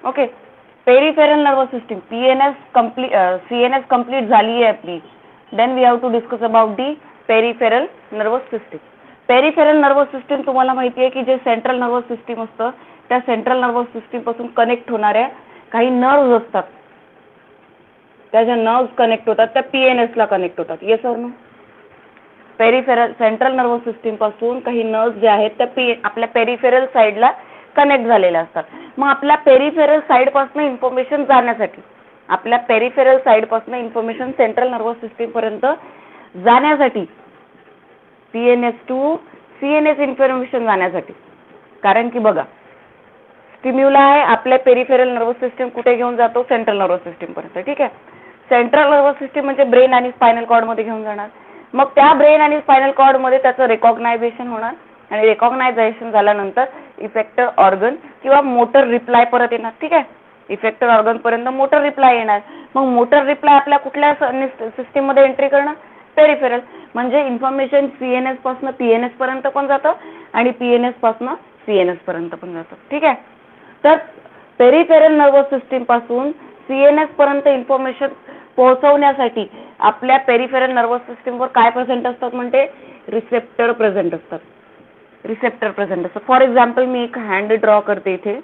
Okay. Peripheral nervous system CNS complete झाली आहे आपली. Then we have to discuss about the peripheral nervous system. Peripheral nervous system तुम्हाला माहिती आहे की जे सेंट्रल नर्वस सिस्टीम असतं त्या सेंट्रल नर्वस सिस्टीम पासून कनेक्ट होणाऱ्या काही नर्व्स असतात. त्या ज्या नर्व्स कनेक्ट होतात त्या PNS ला कनेक्ट होतात. Yes or no? Peripheral central nervous system पासून काही नर्व्स जे आहेत त्या आपल्या पेरिफेरल साइडला कनेक्ट झालेल्या असतात. मग आपल्या पेरिफेरल साइड पासून इन्फॉर्मेशन जाण्यासाठी आपल्या पेरिफेरल साइड पासून इन्फॉर्मेशन सेंट्रल नर्वस सिस्टीम पर्यंत जाण्यासाठी PNS टू CNS इन्फॉर्मेशन जाण्यासाठी, कारण की बघा स्टिम्युलाय आपल्या पेरिफेरल नर्वस सिस्टीम कुठे घेऊन जातो? सेंट्रल नर्वस सिस्टीम पर्यंत. ठीक आहे. सेंट्रल नर्वस सिस्टीम म्हणजे ब्रेन आणि स्पायनल कॉर्ड मध्ये घेऊन जाणार. मग त्या ब्रेन आणि स्पायनल कॉर्ड मध्ये त्याचं रेकॉग्नायझेशन होणार आणि रेकॉग्नायझेशन झाल्यानंतर इफेक्टर ऑर्गन किंवा मोटर रिप्लाय परत येणार. ठीक आहे. इफेक्टर ऑर्गन पर्यंत मोटर रिप्लाय येणार. मग मोटर रिप्लाय आपल्या कुठल्या सिस्टीम मध्ये एंट्री करणार? पेरिफेरल. म्हणजे इन्फॉर्मेशन CNS पासून PNS पर्यंत पण जातं आणि PNS पासून CNS पर्यंत पण जातं. ठीक आहे. तर पेरिफेरल नर्वस सिस्टीम पासून CNS पर्यंत इन्फॉर्मेशन पोहोचवण्यासाठी आपल्या पेरिफेरल नर्वस सिस्टीम वर काय प्रेझेंट असतात म्हणते? रिसेप्टर प्रेझेंट असतात. रिसेप्टर प्रेझेंट असतात. फॉर एक्झाम्पल मी एक हँड ड्रॉ करते इथे.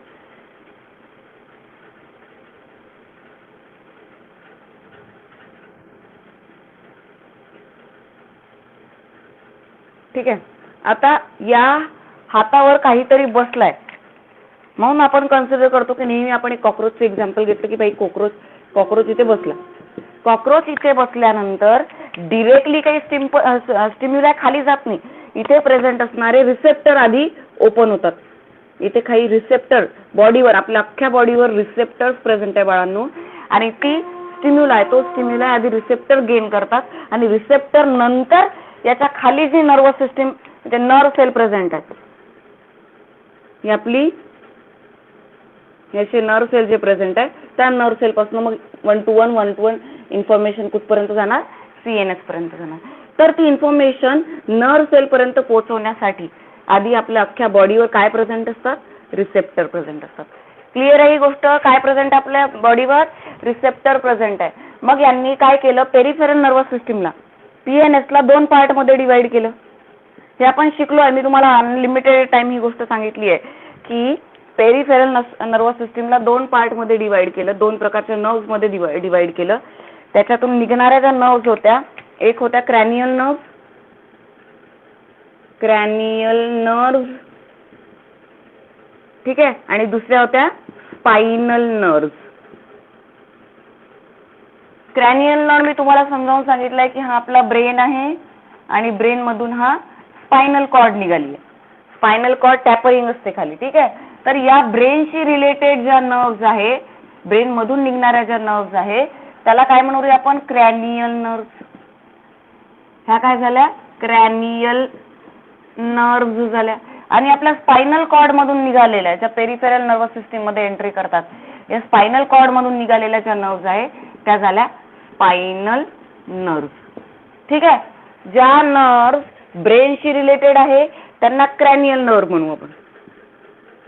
ठीक आहे. आता या हातावर काहीतरी बसलाय म्हणून आपण कन्सिडर करतो की नेहमी आपण एक कॉकरोचचे एक्झाम्पल घेतो की भाई कॉकरोच इथे बसला. कॉकरोच इथे बसल्यानंतर डिरेक्टली काही स्टिम्युलाय खाली जात नाही. इथे प्रेझेंट असणारे रिसेप्टर आधी ओपन होतात. इथे काही रिसेप्टर बॉडीवर आपल्या अख्ख्या बॉडीवर रिसेप्टर्स प्रेझेंट आहे बाळांनो आणि ती तो स्टिम्युलाय आधी रिसेप्टर गेन करतात आणि रिसेप्टर नंतर याच्या खाली जी नर्वस सिस्टीम म्हणजे नर्व सेल प्रेझेंट आहे ही आपली याचे नर्व सेल जे प्रेझेंट आहे त्या नर्व सेल पासून मग 1 to 1 इन्फॉर्मेशन कुठपर्यंत जाणार? CNS पर्यंत जाणार. तर ती इन्फॉर्मेशन नर्व सेल पर्यंत पोहोचवण्यासाठी आधी आपल्या अख्ख्या बॉडीवर काय प्रेझेंट असतात? रिसेप्टर प्रेझेंट असतात. क्लिअर आहे ही गोष्ट? काय प्रेझेंट आपल्या बॉडीवर? रिसेप्टर प्रेझेंट आहे. मग यांनी काय केलं? पेरिफेरल नर्वस सिस्टीमला PNS ला 2 पार्ट मध्ये डिवाइड केलं. हे आपण शिकलो आहे. मी तुम्हाला अनलिमिटेड टाइम ही गोष्ट सांगितली आहे की पेरिफेरल नर्वस सिस्टीमला 2 पार्ट मध्ये डिवाइड केलं. 2 प्रकारच्या नर्व्स मध्ये डिवाइड केलं. त्याच्यातून निघणाऱ्या ज्या नर्व्स होत्या एक होत्या क्रॅनियल नर्व्स. ठीक आहे. आणि दुसऱ्या होत्या स्पाइनल नर्व्स. क्रॅनियल नर्व मी तुम्हाला समजावून सांगितलंय की हा आपला ब्रेन आहे आणि ब्रेन मधून हा स्पाइनल कॉर्ड निघाली आहे. स्पाइनल कॉर्ड टॅपरिंग असते खाली. ठीक आहे. तर या ब्रेनशी रिलेटेड ज्या नर्व्स आहे ब्रेन मधून निघणाऱ्या ज्या नर्व्स आहे त्याला काय म्हणूया आपण? Cranial nerves. ह्या काय झाल्या? क्रॅनियल नर्व्स झाल्या. आणि आपल्या स्पाइनल कॉर्ड मधून निघालेल्या ज्या पेरिफेरल नर्वस सिस्टीम मध्ये एंट्री करतात या स्पाइनल कॉर्ड मधून निघालेल्या ज्या नर्व्स आहे त्या झाल्या स्पाइनल नर्व्स. ठीक आहे. ज्या नर्व्स ब्रेनशी रिलेटेड आहे त्यांना क्रॅनियल नर्व म्हणू आपण.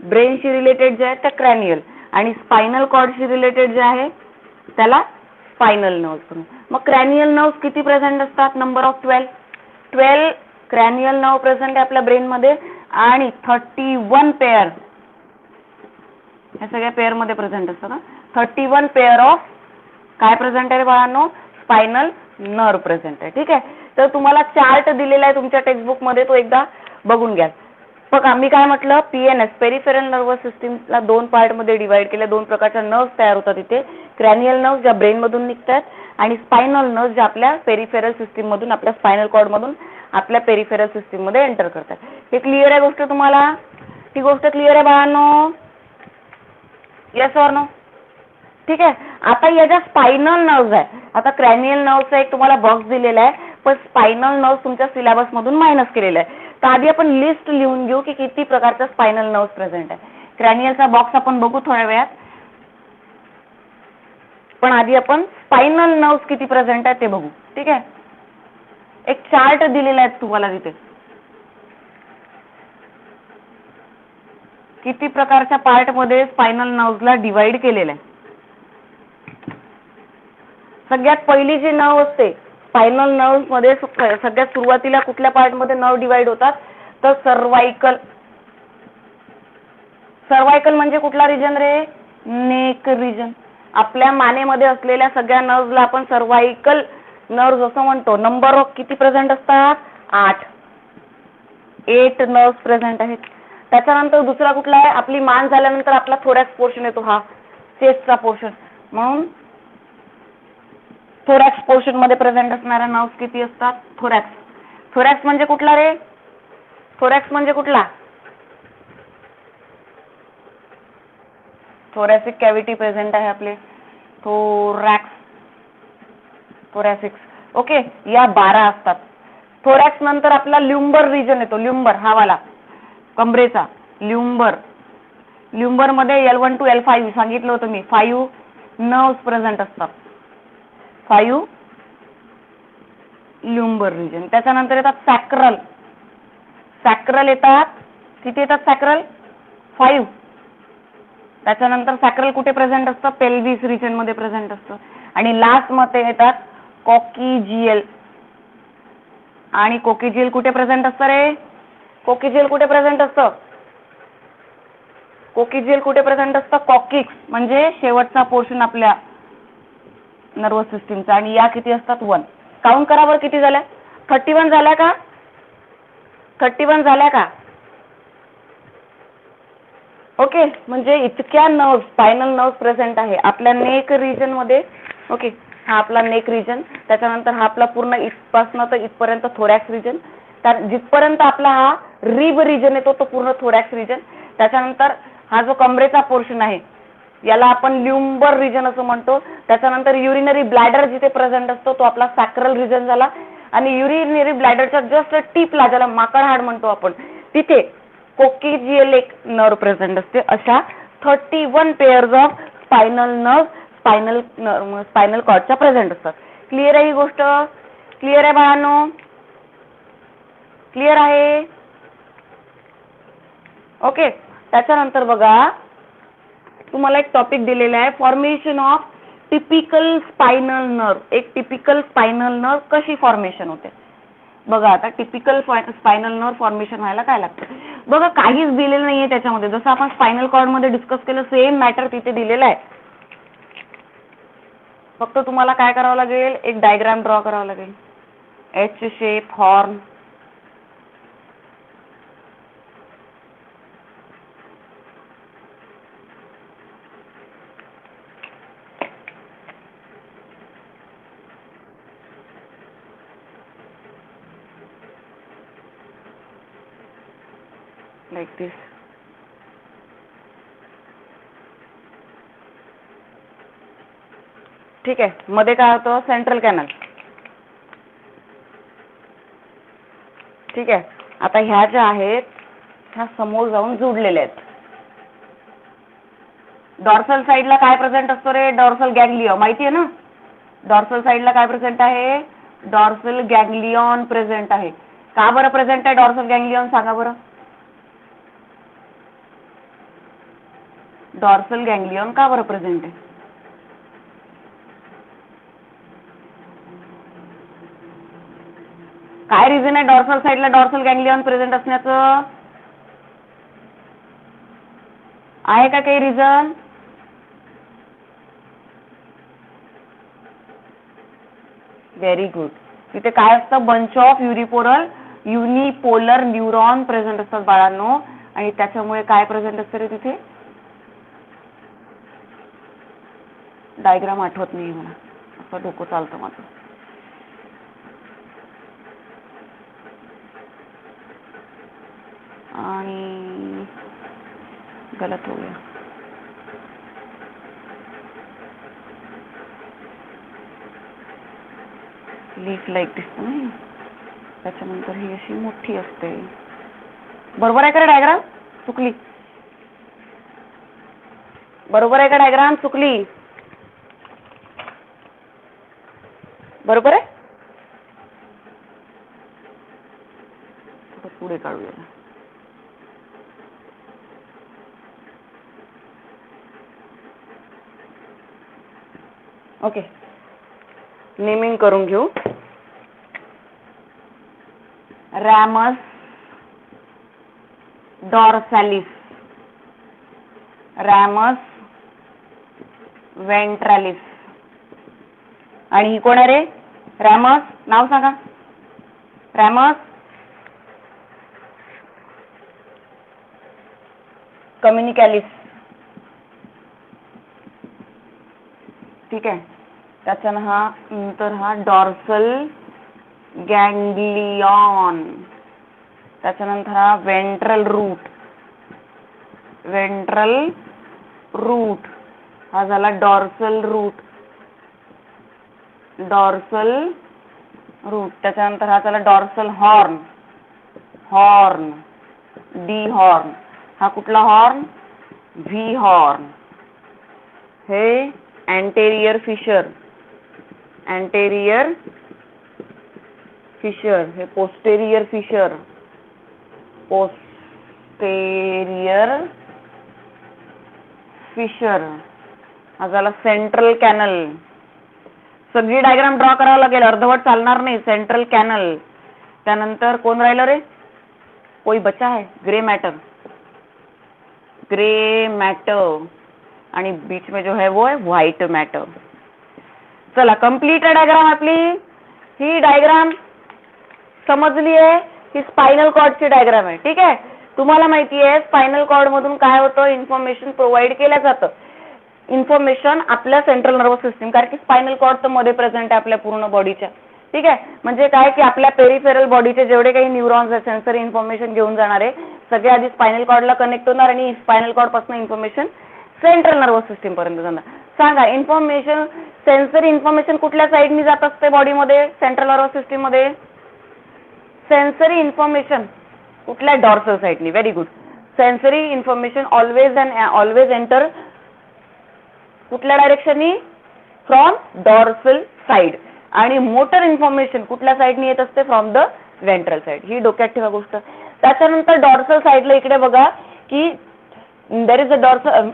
ब्रेनशी रिलेटेड जे आहे त्या क्रॅनियल आणि स्पाइनल कॉर्डशी रिलेटेड जे आहे त्याला स्पाइनल नर्व्स म्हणू. मग क्रॅनियल नर्व्स किती प्रेझेंट असतात? Number of 12 cranial nerve present आहे आपल्या ब्रेन मध्ये आणि 31 पेअर ह्या सगळ्या पेअर मध्ये प्रेझेंट असतात. 31 पेअर ऑफ काय प्रेझेंट आहे बाळांनो? स्पाइनल नर्व प्रेझेंट आहे. ठीक आहे. तर तुम्हाला चार्ट दिलेला आहे तुमच्या टेक्स्टबुक मध्ये तो एकदा बघून घ्या. बघा मी काय म्हटलं? PNS पेरिफेरल नर्वस सिस्टीमला 2 पार्ट मध्ये डिवाइड केल्या. 2 प्रकारच्या नर्व्स तयार होतात इथे. क्रॅनियल नर्व्स ज्या ब्रेन मधून निघतात आणि स्पाइनल नर्व्स ज्या आपल्या पेरिफेरल सिस्टीम मधून आपल्या स्पाइनल कॉर्ड मधून आपल्या पेरिफेरल सिस्टीम मध्ये एंटर करतात. हे क्लिअर आहे गोष्ट तुम्हाला? ही गोष्ट क्लिअर आहे बाळांनो? Yes or no? ठीक आहे. आता या ज्या स्पाइनल नर्व्स आहे आता क्रॅनियल नर्व्सचा एक तुम्हाला बॉक्स दिलेला आहे पण स्पाइनल नर्व्स तुमच्या सिलेबस मधून मायनस केलेला आहे. तर आधी आपण लिस्ट लिहून घेऊ की किती प्रकारच्या स्पाइनल नर्व्स प्रेझेंट आहे. क्रॅनियलचा बॉक्स आपण बघू थोड्या वेळात पण आधी आपण स्पाइनल नर्व्स किती प्रेझेंट आहे ते बघू. ठीक आहे. एक चार्ट दिलेला आहे तुम्हाला तिथे. किती प्रकारच्या पार्ट मध्ये स्पायनल नर्व्हला डिवाइड केलेलं आहे? सगळ्यात पहिली जी नर्व असते स्पायनल नर्व्ह मध्ये सगळ्यात सुरुवातीला कुठल्या पार्ट मध्ये नर्व डिवाइड होतात? तर सर्वाइकल. सर्वाइकल म्हणजे कुठला रिजन रे? Neck region. आपल्या मानेमध्ये असलेल्या सगळ्या नर्व्हला आपण सर्वाइकल नर्व्ह असं म्हणतो. नंबर ऑफ किती प्रेझेंट असतात? 8 नर्व्ह प्रेझेंट आहेत. त्याच्यानंतर दुसरा कुठला आहे? आपली मान झाल्यानंतर आपला थोरॅक्स पोर्शन येतो, हा चेस्टचा पोर्शन. म्हणून थोरॅक्स पोर्शन मध्ये प्रेझेंट असणाऱ्या नर्व्ह किती असतात? थोरॅक्स. थोरॅक्स म्हणजे कुठला रे? थोरॅक्स म्हणजे कुठला? थोरॅसिक कॅव्हिटी प्रेझेंट आहे आपले. थोरॅक्स, थोरॅसिक्स. ओके, या 12 असतात. थोरॅक्स नंतर आपला ल्युंबर रिजन येतो. ल्युंबर हा वाला कमरेचा ल्युंबर. ल्युंबर मध्ये L1 to L5 सांगितलं होतं मी. 5 नर्व्स प्रेझेंट असतात. 5 ल्युंबर रिजन. त्याच्यानंतर येतात सॅक्रल. सॅक्रल येतात. किती येतात सॅक्रल? 5. त्याच्यानंतर सॅक्रल कुठे प्रेझेंट असतं? पेल्विस रिजन मध्ये प्रेझेंट असतं. आणि लास्ट मध्ये येतात कॉकिजियल. आणि कोकिजियल कुठे प्रेझेंट असतं रे? कोकिजियल कुठे प्रेझेंट असतं? कोकिजियल कुठे प्रेझेंट असतं? कॉकिक्स म्हणजे शेवटचा पोर्शन आपल्या नर्वस सिस्टीमचा. आणि या किती असतात? 1. काउंट करा बरं किती झाल्या? 31 झाल्या का? 31 झाल्या का? ओके, म्हणजे इतक्या नर्व्ह स्पायनल नर्व्ह प्रेझेंट आहे आपल्या नेक रिजन मध्ये. ओके, हा आपला नेक रिजन. त्याच्यानंतर हा आपला पूर्ण इथपासनं तर इथपर्यंत थोरॅक्स रिजन. जिथपर्यंत आपला हा रिब रिजन येतो तो पूर्ण थोरॅक्स रिजन. त्याच्यानंतर हा जो कमरेचा पोर्शन आहे याला आपण ल्युंबर रिजन असं म्हणतो. त्याच्यानंतर युरिनरी ब्लॅडर जिथे प्रेझेंट असतो तो आपला सॅक्रल रिजन झाला. आणि युरिनरी ब्लॅडरच्या जस्ट टिपला, ज्याला माकड हाड म्हणतो आपण, तिथे कोकिजियल एक नर्व प्रेझेंट असते. अशा 31 pairs of spinal nerve spinal कॉर्डच्या प्रेझेंट असतात. क्लिअर आहे ही गोष्ट? क्लिअर आहे बाळांनो? क्लिअर आहे? ओके, त्याच्यानंतर बघा तुम्हाला एक टॉपिक दिलेला आहे, formation of typical spinal nerve. एक टिपिकल स्पायनल नर्व कशी फॉर्मेशन होते बघा. आता टिपिकल स्पायनल नर्व फॉर्मेशन व्हायला काय लागतं बघा. काहीच दिलेलं नाहीये त्याच्यामध्ये. जसं आपण स्पायनल कॉर्ड मध्ये डिस्कस केलं सेम मॅटर तिथे दिलेलं आहे. फक्त तुम्हाला काय करावं लागेल? एक डायग्राम ड्रॉ करावं लागेल. H shape horn. like this. ठीक आहे, मध्ये काय होतं? Central canal. ठीक आहे, आता ह्या ज्या आहेत ह्या समोर जाऊन जोडलेल्या आहेत. डॉर्सल साइडला काय प्रेझेंट असतो रे? डॉर्सल गॅंग्लियॉन. माहिती आहे ना? डॉर्सल साइडला काय प्रेझेंट आहे? डॉर्सल गॅंग्लियॉन प्रेझेंट आहे. का बरं प्रेझेंट आहे डॉर्सल गॅंग्लियॉन? सांगा बरं. डॉर्सल गॅंग्लियॉन का बरं प्रेझेंट आहे? काय रिझन आहे डॉर्सल साइडला डॉर्सल गॅंग्लियॉन प्रेझेंट असण्याचं? आहे का काही रिझन? Very good. तिथे काय असतं? Bunch of unipolar neuron present असतात बाळांनो. आणि त्याच्यामुळे काय प्रेझेंट असतं रे तिथे? डायग्राम आठवत नाही मला, असं डोकं चालतं माझं. आणि गलत हो गया. लीफ लाईक दिसतं नाही, त्याच्यानंतर ही अशी मोठी असते. बरोबर आहे का डायग्राम? चुकली? बरोबर आहे का डायग्राम? चुकली? बरोबर आहे? पुढे काढूया. ओके, नेमिंग करून घेऊ. रॅमस डॉर्सॅलिस, रॅमस वेंट्रॅलिस. आणि ही कोण आहे रे? रॅमस, नाव सांगा. रॅमस कम्युनिकॅलिस. ठीक आहे. त्याच्यानं हा नंतर हा डॉर्सल गँग्लियॉन. त्याच्यानंतर हा वेंट्रल रूट, वेंट्रल रूट. हा झाला डॉर्सल रूट, डॉर्सल रूट. त्याच्यानंतर हा झाला dorsal horn, horn, D horn. हा कुठला हॉर्न? V horn. हे अँटेरियर फिशर, अँटेरियर फिशर. हे पोस्टेरियर फिशर, पोस्टेरियर फिशर. हा झाला सेंट्रल कॅनल. सगळी डायग्राम ड्रॉ करावं लागेल, अर्धवट चालणार नाही. Central canal. त्यानंतर कोण राहिलं रे? कोई बचा है? Grey matter, grey matter. आणि बीच में जो है वो है व्हाइट मैटर. चला, कंप्लीट आहे डायग्राम आपली. ही डायग्राम समजली आहे? ही स्पायनल कॉर्डची डायग्राम आहे. ठीक आहे. तुम्हाला माहिती आहे स्पायनल कॉर्ड मधून काय होतं? इन्फॉर्मेशन प्रोव्हाइड केलं जातं. इन्फॉर्मेशन आपल्या सेंट्रल नर्वस सिस्टीम, कारण की स्पायनल कॉर्ड तर मध्ये प्रेझेंट आहे आपल्या पूर्ण बॉडीच्या. ठीक आहे. म्हणजे काय की आपल्या पेरिफेरल बॉडीचे जेवढे काही न्यूरॉन्स आहेत, सेन्सरी इन्फॉर्मेशन घेऊन जाणारे, सगळे आधी स्पायनल कॉर्डला कनेक्ट होणार आणि स्पायनल कॉर्ड पासून इन्फॉर्मेशन सेंट्रल नर्वस सिस्टीम पर्यंत जाणार. सांगा, इन्फॉर्मेशन, सेन्सरी इन्फॉर्मेशन कुठल्या साईडनी जात असते बॉडीमध्ये, सेंट्रल नर्वस सिस्टीम मध्ये? सेन्सरी इन्फॉर्मेशन कुठल्या? डॉर्सल साईडनी. Very good. Sensory information always enter कुठल्या डायरेक्शननी? From dorsal side. आणि मोटर इन्फॉर्मेशन कुठल्या साईडनी येत असते? From the ventral side. ही डोक्यात ठेवा गोष्ट. त्याच्यानंतर डॉर्सल साइडला इकडे बघा की there is a dorsal,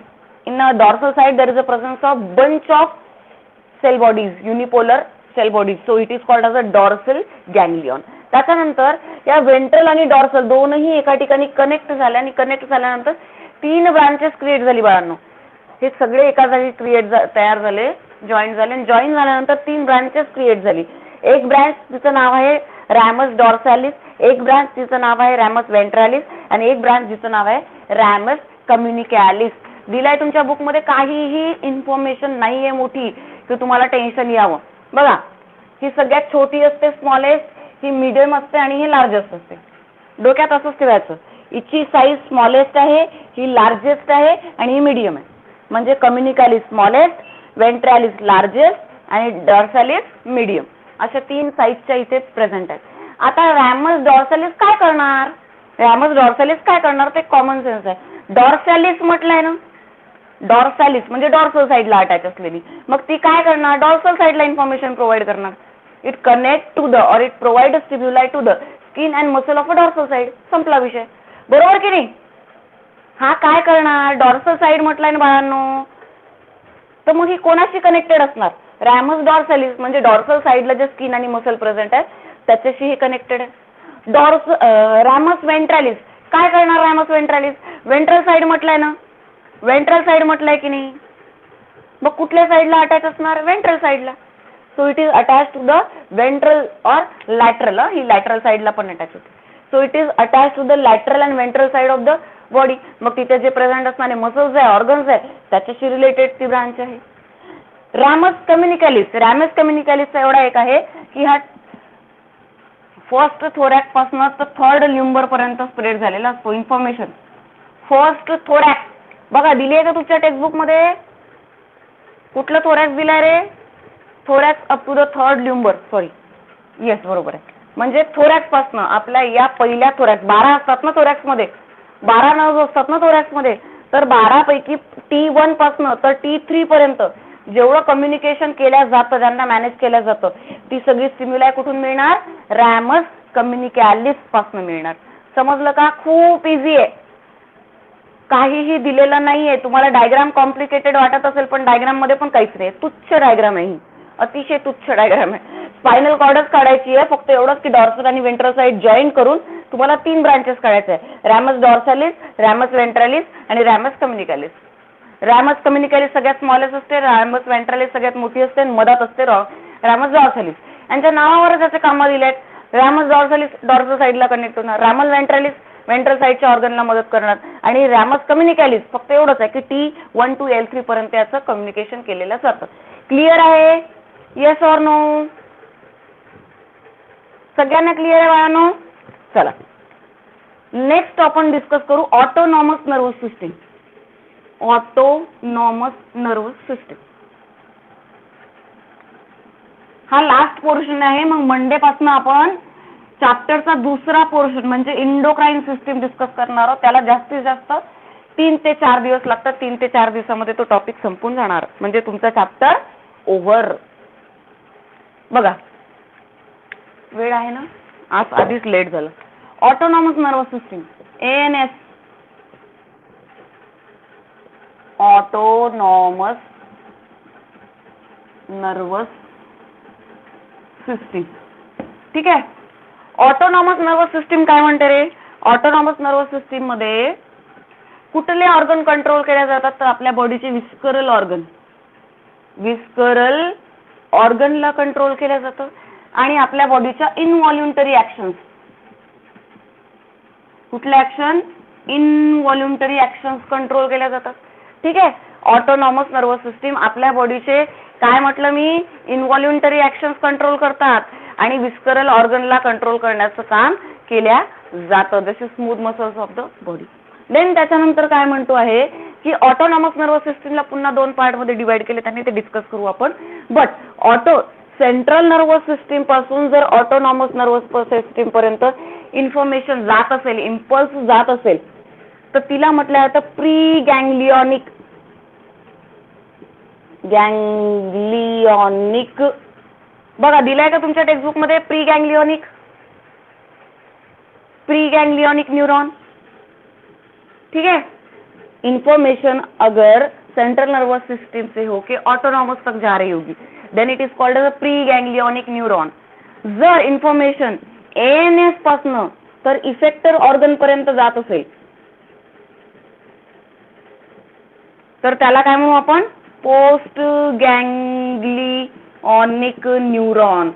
in a dorsal side there is a presence of bunch of cell bodies, unipolar cell bodies. So it is called as a dorsal गँग्लियॉन. त्याच्यानंतर या वेंट्रल आणि डॉर्सल दोनही एका ठिकाणी कनेक्ट झाले आणि कनेक्ट झाल्यानंतर 3 branches create झाली बाळांनो. हे सगळे एका जागी तयार झाले, जॉईन झाले. आणि जॉईन झाल्यानंतर 3 ब्रांचेस क्रिएट झाली. एक ब्रांच तिचं नाव आहे रॅमस डॉर्सॅलिस, एक ब्रांच तिचं नाव आहे रॅमस वेंट्रॅलिस आणि एक ब्रांच जिचं नाव आहे रॅमस कम्युनिकॅलिस. दिलाय तुमच्या बुक मध्ये. काहीही इन्फॉर्मेशन नाहीये मोठी की तुम्हाला टेन्शन यावं. बघा, ही सगळ्यात छोटी असते, स्मॉलेस्ट, ही मीडियम असते आणि ही लार्जेस्ट असते. डोक्यात असंच ठेवायचं. हिची साईज स्मॉलेस्ट आहे, ही लार्जेस्ट आहे आणि ही मीडियम आहे. म्हणजे कम्युनिकॅलिस स्मॉलेस्ट, वेंट्रॅलिस लार्जेस्ट आणि डॉर्सॅलिस मीडियम. अशा 3 साईजच्या इथे प्रेझेंट आहेत. आता रॅमस डॉर्सॅलिस काय करणार? रॅमस डॉर्सॅलिस काय करणार ते कॉमन सेन्स आहे. डॉर्सॅलिस म्हटलंय ना, डॉर्सॅलिस म्हणजे डॉर्सल साइडला अटॅच असलेली. मग ती काय करणार? डॉर्सल साइडला इन्फॉर्मेशन प्रोव्हाइड करणार. इट कनेक्ट टू द और it provide stimuli to the skin and muscle of a dorsal side. संपला विषय. बरोबर की नाही? हा काय करणार? डॉर्सल साइड म्हटलंय ना बाळांनो, तर मग ही कोणाशी कनेक्टेड असणार? रॅमस डॉर्सॅलिस म्हणजे डॉर्सल साइडला जे स्किन आणि मसल प्रेझेंट आहे त्याच्याशी हे कनेक्टेड आहे. रॅमस वेंट्रॅलिस काय करणार? रॅमस वेंट्रॅलिस वेंट्रल साइड म्हटलंय ना, वेंट्रल साइड म्हटलंय की नाही, मग कुठल्या साइडला अटॅच असणार? वेंट्रल साइडला. So it is attach to the ventral और लॅटरल. ही लॅटरल साइडला पण अटॅच होते. So it is attach to the lateral and ventral side of the body. मग तिथे जे प्रेझेंट असणारे मसल्स आहे, ऑर्गन्स आहे, त्याच्याशी रिलेटेड ती ब्रांच आहे. रॅमस कम्युनिकॅलिस, रॅमस कम्युनिकॅलिसचा एवढा एक आहे की हा फर्स्ट थोरॅक्स पासून तर थर्ड ल्युंबर पर्यंत स्प्रेड झालेला असतो इन्फॉर्मेशन. फर्स्ट थोरॅक्स बघा दिली आहे का तुमच्या टेक्स्टबुक मध्ये? कुठलं थोरॅक्स दिलाय रे? Thorax up to the third lumbar. Sorry, yes बरोबर आहे. म्हणजे थोरॅक्स पासून आपल्या या पहिल्या थोरॅक्स 12 असतात ना थोरॅक्स मध्ये, 12 नर्व्ह असतात ना थोरॅक्स मध्ये. तर 12 पैकी T1 पासून तर T3 पर्यंत जेवढं कम्युनिकेशन केल्या जातं, ज्यांना मॅनेज केलं जातं, ती सगळी स्टिम्युलाई कुठून मिळणार? रॅमस कम्युनिकॅलिस पासून मिळणार. समजलं का? खूप इझी आहे. काहीही दिलेलं नाहीये. तुम्हाला डायग्राम कॉम्प्लिकेटेड वाटत असेल पण डायग्राम मध्ये पण काहीच नाही, तुच्छ डायग्राम आहे ही, अतिशय तुच्छ डायग्राम आहे. स्पायनल कॉर्डच काढायची आहे, फक्त एवढंच की डॉर्सल आणि वेंट्रल साइड जॉईन करून तुम्हाला 3 ब्रांचेस काढायचे आहे, रॅमस डॉर्सालिस, रॅमस वेंट्रालिस आणि रॅमस कम्युनिकालिस. रॅमस कम्युनिकालिस सगळ्यात स्मॉलेस्ट असते, रॅमस वेंट्रालिस सगळ्यात मोठी असते आणि मधात असते रॅमस डॉर्सालिस. यांच्या नावावरच त्याचे कामं दिलेत. रॅमस डॉर्सालिस डॉर्सल साइडला कनेक्ट होणार, रॅमस वेंट्रालिस वेंट्रल साइडच्या ऑर्गनला मदत करणार आणि रॅमस कम्युनिकालिस फक्त एवढंच आहे की T1 to L3 पर्यंत याचं कम्युनिकेशन केलेलं जातं. क्लिअर आहे? Yes or no? सगळ्यांना क्लिअर आहे बाळांनो? चला नेक्स्ट आपण डिस्कस करू autonomous nervous system. Autonomous nervous system हा लास्ट पोर्शन आहे. मग मंडे पासून आपण चॅप्टरचा दुसरा पोर्शन म्हणजे इंडोक्राइन सिस्टीम डिस्कस करणार आहोत. त्याला जास्तीत जास्त 3 ते 4 दिवस लागतात. 3 ते 4 दिवसामध्ये तो टॉपिक संपून जाणार, म्हणजे तुमचा चॅप्टर ओव्हर. बघा वेळ आहे ना, आज आधीच लेट झालं. Autonomous nervous system ANS, autonomous nervous system. ठीक आहे. ऑटोनॉमस नर्वस सिस्टीम काय म्हणते रे? ऑटोनॉमस नर्वस सिस्टीम मध्ये कुठले ऑर्गन कंट्रोल केले जातात? तर आपल्या बॉडीचे विस्करल ऑर्गन, विस्करल ऑर्गनला कंट्रोल केलं जातं आणि आपल्या बॉडीच्या इनव्हॉल्युंटरी ऍक्शन्स. कुठल्या ऍक्शन? इनव्हॉल्युंटरी ऍक्शन्स कंट्रोल केल्या जातात. ठीक आहे. ऑटोनॉमस नर्वस सिस्टीम आपल्या बॉडीचे काय म्हटलं मी, इनव्हॉल्युंटरी ऍक्शन्स कंट्रोल करतात आणि विस्करल ऑर्गनला कंट्रोल करण्याचं काम केल्या जातं. This is smooth muscles of the body. Then त्याच्यानंतर काय म्हणतो आहे की ऑटोनॉमस नर्वस सिस्टीमला पुन्हा 2 पार्ट मध्ये डिवाइड केले, त्यांनी ते डिस्कस करू आपण. बट सेंट्रल नर्वस सिस्टीम पासून जर ऑटोनॉमस नर्वस सिस्टीम पर्यंत इन्फॉर्मेशन जात असेल, इम्पल्स जात असेल, तर तिला म्हटलं जातं प्री गँग्लिओनिक. गँग्लिओनिक बघा दिलाय का तुमच्या टेक्स्टबुक मध्ये? Preganglionic, preganglionic neuron. ठीक है. इंफॉर्मेशन अगर सेंट्रल नर्वस सिस्टम से होके ऑटोनॉमस तक जा रही होगी then it is called as a preganglionic neuron. जर इन्फॉर्मेशन ANS पासून तर इफेक्टर ऑर्गन पर्यंत जात असेल तर त्याला काय म्हणू आपण? Postganglionic neuron.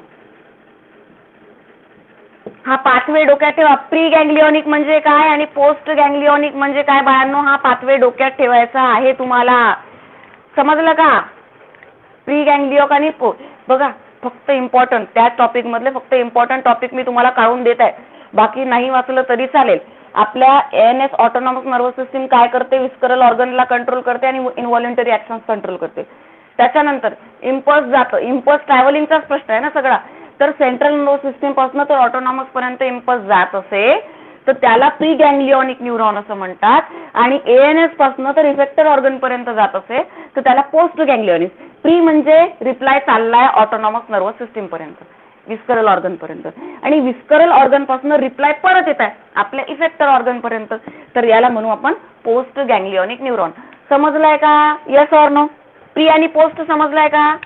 हा पाथवे डोक्यात ठेवा. प्री गँग्लिओनिक म्हणजे काय आणि पोस्ट गँग्लिओनिक म्हणजे काय बाळांनो, हा पाथवे डोक्यात ठेवायचा आहे तुम्हाला. समजलं का? प्री गँग्लिओक आणि बघा फक्त इम्पॉर्टंट त्या टॉपिक मधले फक्त इम्पॉर्टंट टॉपिक मी तुम्हाला काढून देत आहे, बाकी नाही वाचलं तरी चालेल. आपल्या ANS ऑटोनॉमस नर्वस सिस्टीम काय करते? विस्करल ऑर्गनला कंट्रोल करते आणि इनव्हॉल्युंटरी ऍक्शन्स कंट्रोल करते. त्याच्यानंतर इम्पल्स जातं. इम्पल्स ट्रॅव्हलिंगचाच प्रश्न आहे ना सगळा. तर सेंट्रल नर्वस सिस्टीम पासून तर ऑटोनॉमस पर्यंत इम्पल्स जात असेल तर त्याला प्री गँग्लिओनिक न्यूरॉन असं म्हणतात. आणि ANS पासून तर इफेक्टर ऑर्गन पर्यंत जात असेल तर त्याला पोस्ट गँग्लिओनिक. प्री म्हणजे रिप्लाय चाललाय ऑटोनॉमस नर्वस सिस्टीम पर्यंत, विस्करल ऑर्गन पर्यंत, आणि विस्करल ऑर्गन पासून रिप्लाय परत येत आहे आपल्या इफेक्टर ऑर्गन पर्यंत, तर याला म्हणू आपण पोस्ट गँग्लिओनिक न्यूरॉन. समजलाय का? Yes or no? प्री आणि पोस्ट समजलाय का?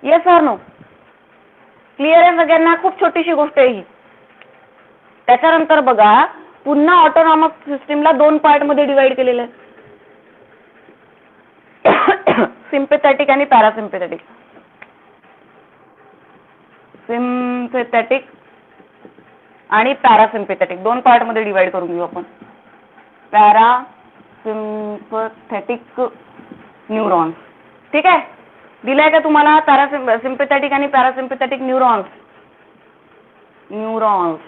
Yes or no? क्लिअर आहे सगळ्यांना? खूप छोटीशी गोष्ट आहे ही. त्याच्यानंतर बघा पुन्हा ऑटोनॉमस सिस्टीमला 2 पार्ट मध्ये डिवाइड केलेलं आहे. सिम्पॅथेटिक आणि पॅरासिम्पॅथेटिक. सिम्पॅथेटिक आणि पॅरासिम्पॅथेटिक 2 पार्ट मध्ये डिवाइड करून घेऊ आपण. Parasympathetic neurons. ठीक आहे. दिलाय का तुम्हाला? सिम्पॅथेटिक आणि पॅरासिम्पॅथेटिक न्यूरॉन्स. न्यूरॉन्स.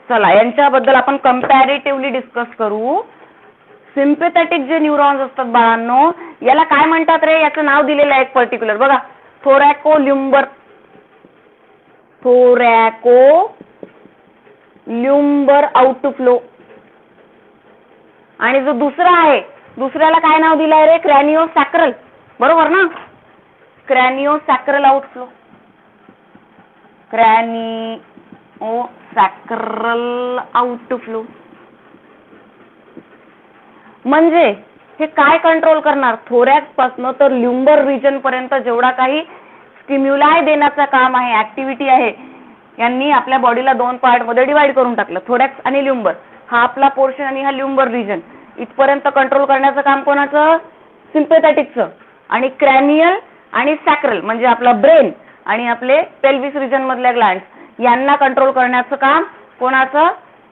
चला यांच्याबद्दल आपण कंपॅरेटिव्हली डिस्कस करू. सिम्पॅथेटिक जे न्यूरॉन्स असतात बाळांनो, याला काय म्हणतात रे? याचं नाव दिलेलं आहे एक पर्टिक्युलर. बघा थोरॅकोल्युंबर आउटफ्लो. आणि जो दुसरा आहे दुसऱ्याला काय नाव दिलंय रे? क्रॅनिओसॅक्रल. बरोबर ना? क्रॅनिओसॅक्रल आउटफ्लो. क्रॅनिओसॅक्रल ओ सॅक्रल आउटफ्लो. म्हणजे हे काय कंट्रोल करणार, थोरॅक्स पासून तर ल्युंबर रिजन पर्यंत जेवढा काही स्टिम्युलाय देण्याचं काम आहे, ऍक्टिव्हिटी आहे, यांनी आपल्या बॉडीला दोन पार्ट मध्ये डिवाइड करून टाकलं. थोरॅक्स आणि ल्युंबर हा आपला पोर्शन आणि हा ल्युंबर रिजन इथपर्यंत कंट्रोल करण्याचं काम कोणाचं, सिम्पॅथॅटिकचं. आणि क्रॅनियल आणि सॅक्रल म्हणजे आपला ब्रेन आणि आपले पेल्विस रिजन मधल्या ग्लँड्स यांना कंट्रोल करण्याचं काम कोणाचं,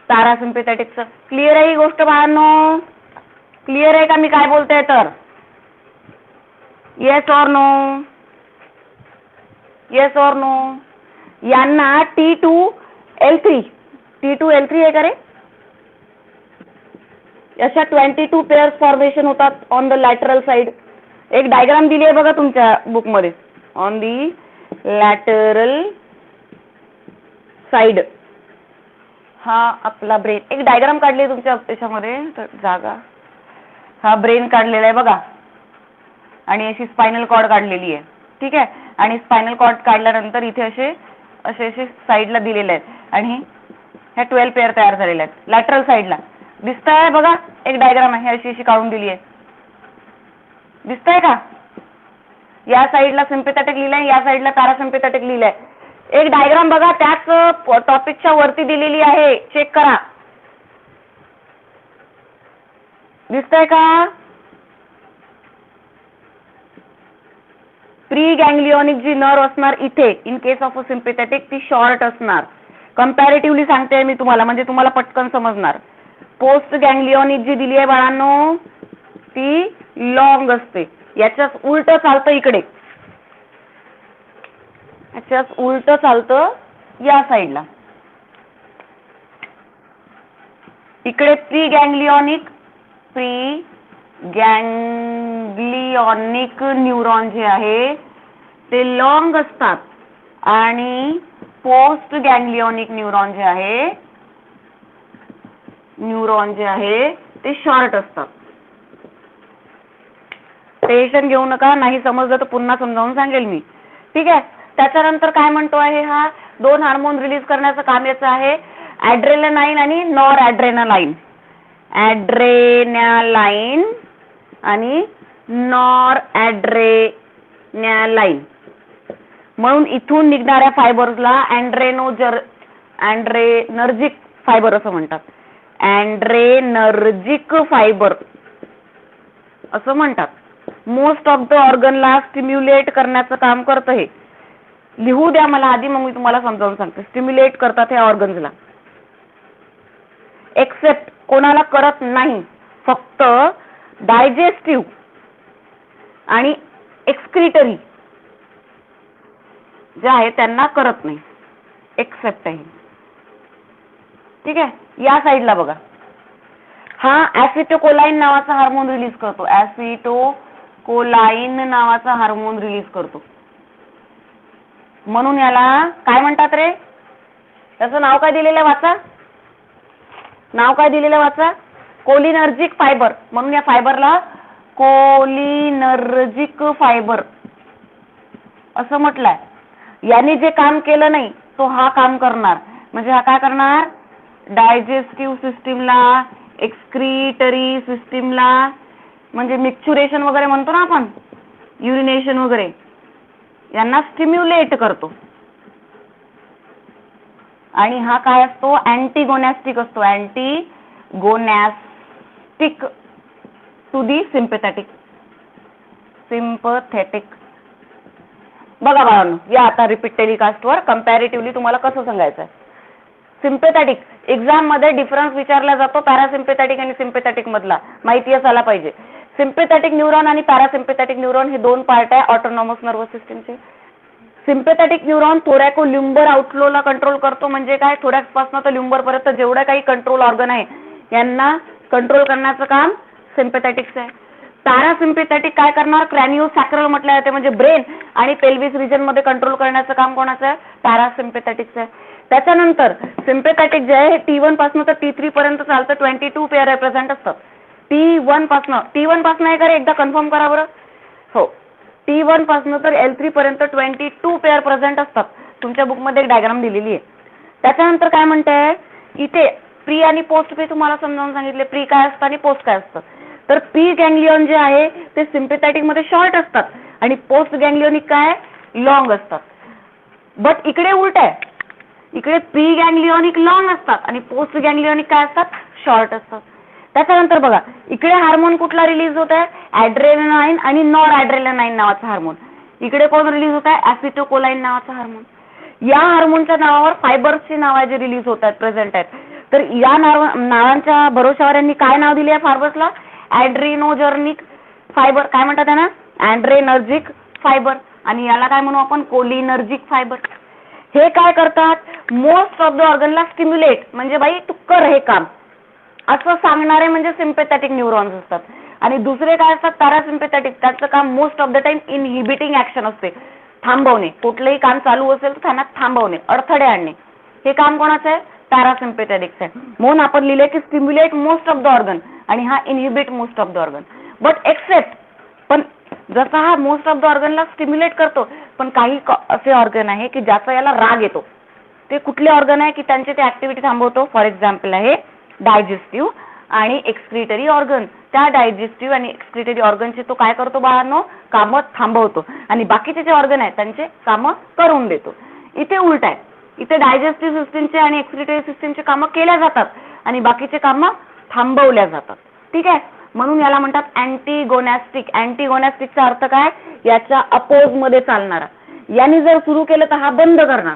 पॅरासिम्पॅथॅटिकचं. क्लिअर आहे ही गोष्ट बाळांनो? क्लिअर आहे का मी काय बोलते तर? Yes or no? Yes or no? यांना T2L3 T2L3 आहे का रे? अशा 22 पेअर्स फॉर्मेशन होतात ऑन द लॅटरल साइड. एक डायग्राम दिली आहे बघा तुमच्या बुक मध्ये, ऑन दी लॅटरल साइड. हा आपला ब्रेन, एक डायग्राम काढली आहे तुमच्या त्याच्यामध्ये जागा. हा ब्रेन काढलेला आहे बघा आणि अशी स्पायनल कॉर्ड काढलेली आहे. ठीक आहे. आणि स्पायनल कॉर्ड काढल्यानंतर इथे असे असे असे साईडला दिलेले आहेत आणि ह्या 12 पेअर तयार झालेल्या आहेत लॅटरल साईडला. दिसतंय बघा, एक डायग्राम आहे अशी अशी काढून दिली आहे. दिसतंय का? या साईडला सिम्पॅथॅटिक लिहिलंय, या साईडला पॅरासिम्पॅथॅटिक लिहिलंय. एक डायग्राम बघा त्याच टॉपिकच्या वरती दिलेली आहे, चेक करा. दिसतंय का? प्री गँग्लिओनिक जी नर्व असणार इथे in case of a sympathetic ती शॉर्ट असणार. कंपॅरेटिव्हली सांगते मी तुम्हाला म्हणजे तुम्हाला पटकन समजणार. पोस्ट गँग्लिओनिक जी दिली आहे बाळांनो ती लॉंग असते. याच्याच उलट चालतं इकडे, याच्याच उलट चालतं या साईडला. इकडे प्री गँग्लिओनिक न्यूरॉन जे आहे ते लॉंग असतात आणि पोस्ट गँग्लिओनिक न्यूरॉन जे आहे ते शॉर्ट असतात. टेन्शन घेऊ नका, नाही समजलं तर पुन्हा समजावून सांगेल मी. ठीक आहे. त्याच्यानंतर काय म्हणतो आहे, हा दोन हार्मोन रिलीज करण्याचं काम याचं आहे, ॲड्रेनालाईन आणि नॉर ॲड्रेनालाईन. ॲड्रेनालाईन आणि नॉर ॲड्रेनालाईन म्हणून इथून निघणाऱ्या फायबर्सला अँड्रेनर्जिक फायबर असं म्हणतात. अँड्रेनर्जिक फायबर असं म्हणतात. मोस्ट ऑफ द ऑर्गनला स्टिम्युलेट करण्याचं काम करतं हे. लिहू द्या मला आधी, मग मी तुम्हाला समजावून सांगते. स्टिम्युलेट करतात ह्या ऑर्गन्सला. एक्सेप्ट कोणाला करत नाही, फक्त डायजेस्टिव्ह आणि एक्सक्रिटरी जे आहे त्यांना करत नाही, एक्सेप्ट आहे. ठीक आहे. या साईडला बघा, हा ऍसिटोकोलाइन नावाचा हार्मोन रिलीज करतो. ऍसिटोकोलाइन नावाचा हार्मोन रिलीज करतो. म्हणून याला काय म्हणतात रे? त्याचं नाव काय दिलेलं वाचा, नाव काय दिलेलं वाचा, कोलिनर्जिक फायबर. म्हणून या फायबरला कोलिनर्जिक फायबर असं म्हटलंय. याने जे काम केलं नाही तो हा काम करणार. म्हणजे हा काय करणार, डायजेस्टिव्ह सिस्टीमला, एक्सक्रीटरी सिस्टीमला, म्हणजे मिक्चुरेशन वगैरे म्हणतो ना आपण, युरिनेशन वगैरे, यांना स्टिम्युलेट करतो. आणि हा काय असतो, अँटीगोनॅस्टिक असतो. अँटीगोनॅस्टिक टू दी सिम्पॅथॅटिक. बघा बाळांनो, या आता रिपीट टेलिकास्टवर कंपॅरेटिव्हली तुम्हाला कसं सांगायचं आहे. सिम्पॅथॅटिक एक्झाम मध्ये डिफरन्स विचारला जातो पॅरासिम्पॅथॅटिक आणि सिम्पॅथॅटिक मधला, माहिती असायला पाहिजे. सिम्पॅथॅटिक न्यूरॉन आणि पॅरासिम्पॅथॅटिक न्यूरॉन हे दोन पार्ट आहे ऑटोनॉमस नर्वस सिस्टमचे. सिम्पॅथॅटिक न्यूरॉन थोरॅको ल्युंबर आउटफ्लोला कंट्रोल करतो. म्हणजे काय, थोरॅक्स पासून तर ल्युंबर पर्यंत जेवढं काही कंट्रोल ऑर्गन आहे यांना कंट्रोल करण्याचं काम सिम्पॅथॅटिक्स आहे. पॅरासिम्पॅथॅटिक काय करणार, क्रॅनिओसॅक्रल म्हटलं जाते, म्हणजे ब्रेन आणि पेल्विस रिजन मध्ये कंट्रोल करण्याचं काम कोणाचं आहे, पॅरासिम्पॅथॅटिक्स आहे. त्याच्यानंतर सिम्पॅथॅटिक जे आहे हे T1 पासून तर T3 पर्यंत चालतं. 22 पेअर रिप्रेझेंट असतात. T1 पासून आहे का रे, एकदा कन्फर्म करा बरं. हो, T1 पासून तर L3 पर्यंत 22 पेअर प्रेझेंट असतात. तुमच्या बुक मध्ये एक डायग्राम दिलेली आहे. त्याच्यानंतर काय म्हणते, इथे प्री आणि पोस्ट प्री तुम्हाला समजावून सांगितले. प्री काय असतं आणि पोस्ट काय असतं. तर प्री गँग्लियॉन जे आहे ते सिम्पॅथॅटिक मध्ये शॉर्ट असतात आणि पोस्ट गँग्लियोनिक काय लॉंग असतात. बट इकडे उलट आहे, इकडे प्री गँग्लियोनिक लॉंग असतात आणि पोस्ट गँग्लियोनिक काय असतात शॉर्ट असतात. त्याच्यानंतर बघा इकडे हार्मोन कुठला रिलीज होत आहे, ॲड्रेनालाईन आणि नॉर ॲड्रेनालाईन नावाचा हार्मोन. इकडे कोण रिलीज होत आहे, ॲसिटोकोलाईन नावाचा हार्मोन. या हार्मोनच्या नावावर फायबर्सची नाव जे रिलीज होत आहेत प्रेझेंट आहेत. तर या नावांच्या भरोशावर यांनी काय नाव दिले आहे फायबर्सला, ॲड्रेनोजर्निक फायबर. काय म्हणतात त्यांना, ॲड्रेनर्जिक फायबर. आणि याला काय म्हणू आपण, कोलिनर्जिक फायबर. हे काय करतात, मोस्ट ऑफ द ऑर्गनला स्टिम्युलेट, म्हणजे बाई तू कर हे काम असं सांगणारे म्हणजे सिम्पॅथॅटिक न्यूरॉन्स असतात. आणि दुसरे काय असतात पॅरासिम्पॅथॅटिक. त्याचं काम most of the time inhibiting action असते, थांबवणे. कुठलंही काम चालू असेल तर त्यांना थांबवणे, अडथळे आणणे. हे काम कोणाचं आहे, पॅरासिम्पॅथॅटिक्स आहे. म्हणून आपण लिहिले की stimulate most of the organ आणि हा inhibit most of the organ. But except, पण जसा हा मोस्ट ऑफ द ऑर्गनला स्टिम्युलेट करतो, पण काही असे ऑर्गन आहे की ज्याचा याला राग येतो. ते कुठले ऑर्गन आहे की त्यांचे ते ऍक्टिव्हिटी थांबवतो. फॉर एक्झाम्पल आहे डायजेस्टिव्ह आणि एक्सक्रिटरी ऑर्गन. त्या डायजेस्टिव्ह आणि एक्सक्रिटरी ऑर्गनचे तो काय करतो बाळांनो, कामं थांबवतो आणि बाकीचे जे ऑर्गन आहेत त्यांचे कामं करून देतो. इथे उलट आहे, इथे डायजेस्टिव्ह सिस्टीमचे आणि एक्सक्रिटरी सिस्टीमचे कामं केल्या जातात आणि बाकीचे कामं थांबवल्या जातात. ठीक आहे, म्हणून याला म्हणतात अँटीगोनॅस्टिक. अँटीगोनॅस्टिकचा अर्थ काय, याच्या अपोज मध्ये चालणारा. यांनी जर सुरू केलं तर हा बंद करणार,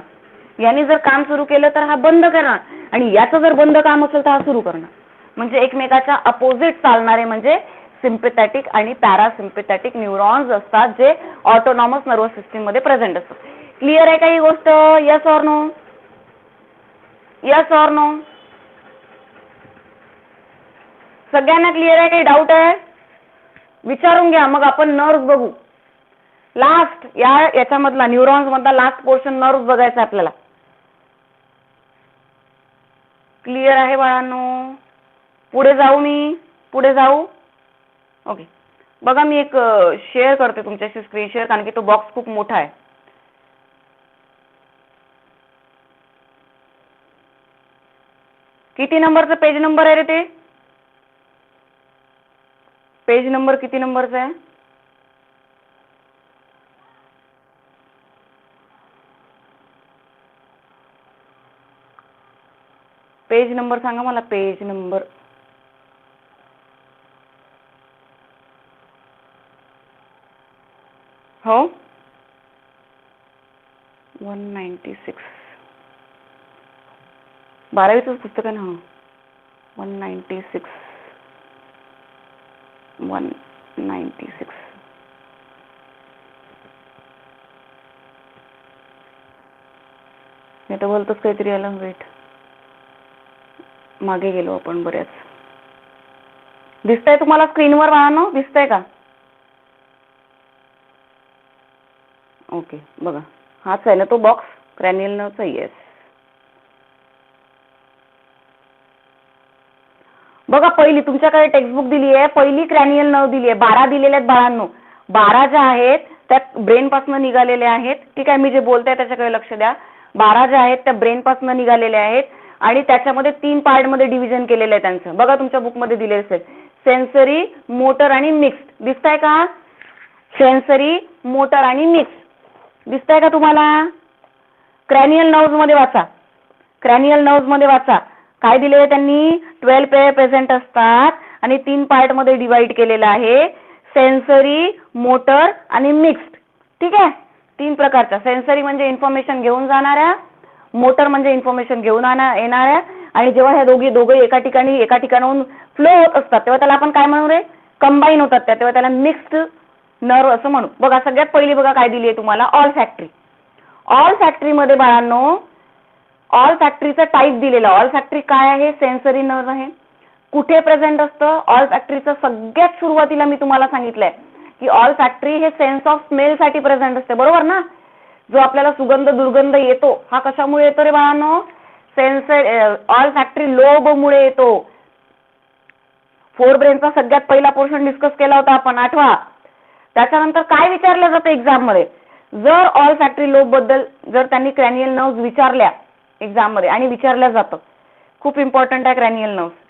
यांनी जर काम सुरू केलं तर हा बंद करणार आणि याचं जर बंद काम असेल तर हा सुरू करणार. म्हणजे एकमेकाच्या अपोजिट चालणारे म्हणजे सिम्पॅथॅटिक आणि पॅरासिम्पॅथॅटिक न्यूरॉन्स असतात, जे ऑटोनॉमस नर्वस सिस्टीम मध्ये प्रेझेंट असतात. क्लिअर आहे का ही गोष्ट, yes or no, yes or no. सगळ्यांना क्लिअर आहे, काही डाऊट आहे विचारून घ्या, मग आपण नर्व्स बघू. लास्ट याच्यामधला न्यूरॉन्स मधला लास्ट पोर्शन नर्व्स बघायचा आपल्याला. क्लिअर आहे बाळांनो, पुढे जाऊ, मी पुढे जाऊ. ओके, बघा मी एक शेअर करते तुमच्याशी स्क्रीन शेअर, कारण की तो बॉक्स खूप मोठा आहे. किती नंबरचं पेज नंबर आहे रे ते, पेज नंबर किती नंबरचा आहे, पेज नंबर सांगा मला, पेज नंबर. हो 196, 12वीचं पुस्तक आहे ना. 196, 196. मी तर बोलतोच काहीतरी आलं. वेट, मागे गेलो आपण बऱ्याच. दिसतंय तुम्हाला स्क्रीनवर बाळांनो, दिसतंय का? ओके, बघा हाच आहे ना तो बॉक्स, क्रॅनियल नर्वचा. येस, बघा पहिली तुमच्याकडे टेक्स्टबुक दिली आहे, पहिली क्रॅनियल नर्व दिली आहे. 12 दिलेल्या आहेत बाळांनो. 12 ज्या आहेत त्या ब्रेन पासून निघालेल्या आहेत. ठीक आहे, मी जे बोलते त्याच्याकडे लक्ष द्या. 12 ज्या आहेत त्या ब्रेन पासून निघालेल्या आहेत आणि त्याच्यामध्ये 3 पार्ट मध्ये डिव्हिजन केलेलं आहे त्यांचं. बघा तुमच्या बुक मध्ये दिलेलं असेल, सेन्सरी, मोटर आणि मिक्स्ड. दिसतंय का, सेन्सरी, मोटर आणि मिक्स्ड दिसतंय का तुम्हाला? क्रॅनियल नर्व्स मध्ये वाचा, क्रॅनियल नर्व्स मध्ये वाचा. काय दिले त्यांनी, 12 पेअर प्रेझेंट असतात आणि 3 पार्ट मध्ये डिवाइड केलेलं आहे, सेन्सरी, मोटर आणि मिक्स्ड. ठीक आहे, 3 प्रकारच्या. सेन्सरी म्हणजे इन्फॉर्मेशन घेऊन जाणाऱ्या, मोटर म्हणजे इन्फॉर्मेशन घेऊन येणाऱ्या, आणि जेव्हा ह्या दोघे एका ठिकाणाहून फ्लो होत असतात तेव्हा त्याला आपण काय म्हणू रे, कंबाईन होतात त्या, तेव्हा त्याला मिक्स्ड नर्व असं म्हणू. बघा सगळ्यात पहिली बघा काय दिली आहे तुम्हाला, ऑल फॅक्टरी. ऑल फॅक्टरी मध्ये बाळांनो ऑल फॅक्टरीचा टाईप दिलेला. ऑल फॅक्टरी काय आहे, सेन्सरी नर्व आहे. कुठे प्रेझेंट असतं ऑल फॅक्टरीचं, सगळ्यात सुरुवातीला मी तुम्हाला सांगितलंय की ऑल फॅक्टरी हे सेन्स ऑफ स्मेल साठी प्रेझेंट असते, बरोबर ना. जो आपल्याला सुगंध दुर्गंध येतो हा कशामुळे येतो रे बाळांनो, ऑल फॅक्टरी लोबमुळे येतो. फोर ब्रेनचा सगळ्यात पहिला पोर्शन डिस्कस केला होता आपण, आठवा. त्याच्यानंतर काय विचारलं जातं एक्झाम मध्ये, जर ऑल फॅक्टरी लोब बद्दल जर त्यांनी क्रॅनियल नर्व्स विचारल्या एक्झाम मध्ये आणि विचारलं जातं. खूप इम्पॉर्टंट आहे क्रॅनियल नर्व्स.